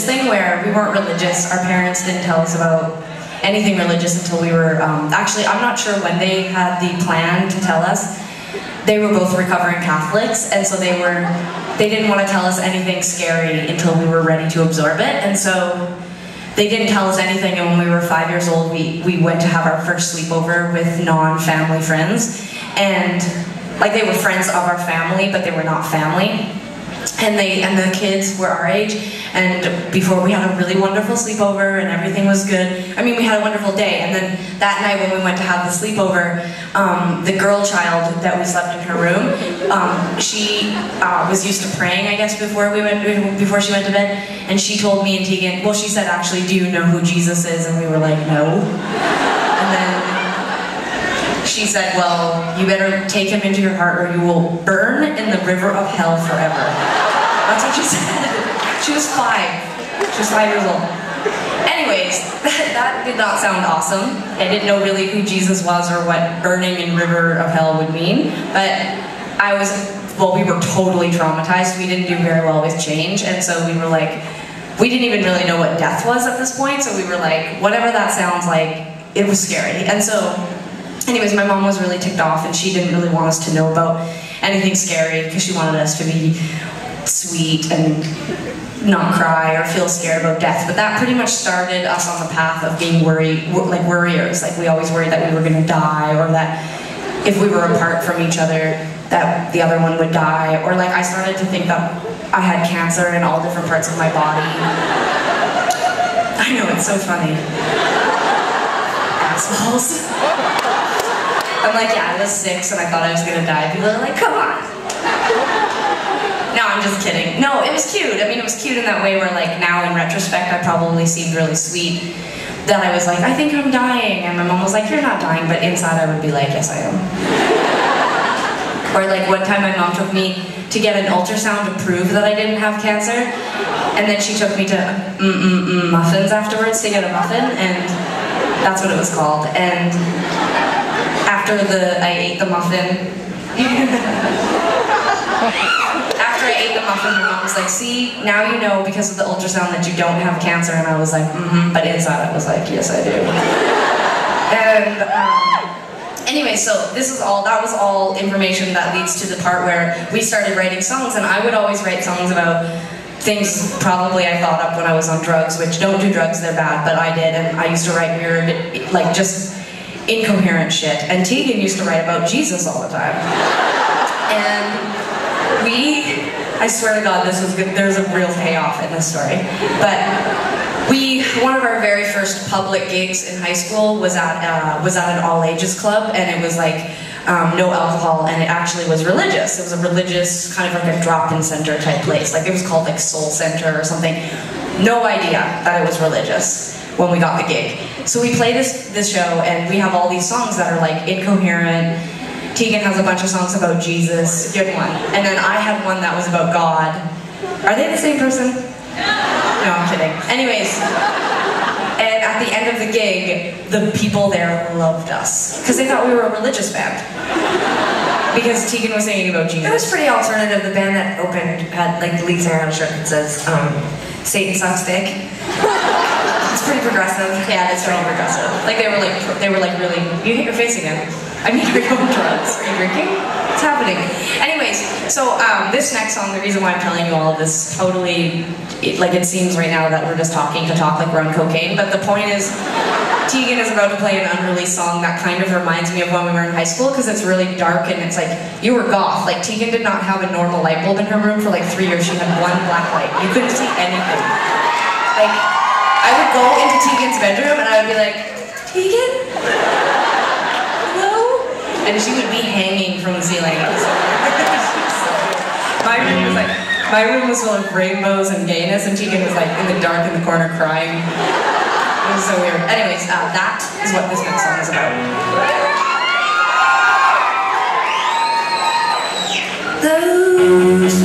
religious thing where we weren't religious. Our parents didn't tell us about anything religious until we were, actually, I'm not sure when they had the plan to tell us. They were both recovering Catholics, and so they didn't want to tell us anything scary until we were ready to absorb it, and so they didn't tell us anything, and when we were 5 years old, we went to have our first sleepover with non-family friends, and like they were friends of our family, but they were not family. And the kids were our age, and before we had a really wonderful sleepover and everything was good. I mean, we had a wonderful day, and then that night when we went to have the sleepover, the girl child that we slept in her room, she was used to praying, I guess, before she went to bed, and she told me and Tegan, well, she said, actually, do you know who Jesus is? And we were like, no. And then she said, well, you better take him into your heart or you will burn in the river of hell forever. That's what she said. She was 5. She was 5 years old. Anyways, that did not sound awesome. I didn't know really who Jesus was or what burning in river of hell would mean. But we were totally traumatized. We didn't do very well with change. And so we were like, we didn't even really know what death was at this point. So we were like, whatever that sounds like, it was scary. And so anyways, my mom was really ticked off and she didn't really want us to know about anything scary because she wanted us to be sweet and not cry or feel scared about death. But that pretty much started us on the path of being worriers. Like we always worried that we were going to die, or that if we were apart from each other, that the other one would die. Or like I started to think that I had cancer in all different parts of my body. I know, it's so funny. Assholes. I'm like, yeah, I was 6 and I thought I was gonna die. People are like, come on. No, I'm just kidding. No, it was cute. I mean, it was cute in that way where like now in retrospect, I probably seemed really sweet. That I was like, I think I'm dying. And my mom was like, you're not dying. But inside I would be like, yes, I am. Or like one time my mom took me to get an ultrasound to prove that I didn't have cancer. And then she took me to muffins afterwards to get a muffin. And that's what it was called. And after I ate the muffin, my mom was like, see, now you know because of the ultrasound that you don't have cancer. And I was like, but inside I was like, yes, I do. And anyway, so that was all information that leads to the part where we started writing songs, and I would always write songs about things probably I thought up when I was on drugs, which don't do drugs, they're bad, but I did, and I used to write weird, like just incoherent shit. And Tegan used to write about Jesus all the time. And I swear to God, this was good. There's a real payoff in this story. But one of our very first public gigs in high school was at an all-ages club, and it was like no alcohol, and it actually was religious. It was a religious, kind of like a drop-in center type place. Like it was called like Soul Center or something. No idea that it was religious when we got the gig. So we play this show, and we have all these songs that are like incoherent. Tegan has a bunch of songs about Jesus, good one. And then I had one that was about God. Are they the same person? No, I'm kidding. Anyways, and at the end of the gig, the people there loved us because they thought we were a religious band. Because Tegan was singing about Jesus. It was pretty alternative. The band that opened had, like, the lead singer had a shirt that says, Satan sucks dick. It's pretty progressive. Yeah, it's pretty progressive. Like they were like really. You hit your face again. I mean, are you on drugs? Are you drinking? What's happening? Anyways, so this next song, the reason why I'm telling you all of this, totally, like it seems right now that we're just talking to talk like we're on cocaine. But the point is, Tegan is about to play an unreleased song that kind of reminds me of when we were in high school because it's really dark and it's like you were goth. Like Tegan did not have a normal light bulb in her room for like 3 years. She had one black light. You couldn't see anything. Like. I would go into Tegan's bedroom and I would be like, Tegan? Hello? And she would be hanging from the ceiling. My room was full of rainbows and gayness, and Tegan was like in the dark in the corner crying. It was so weird. Anyways, that is what this next song is about. Those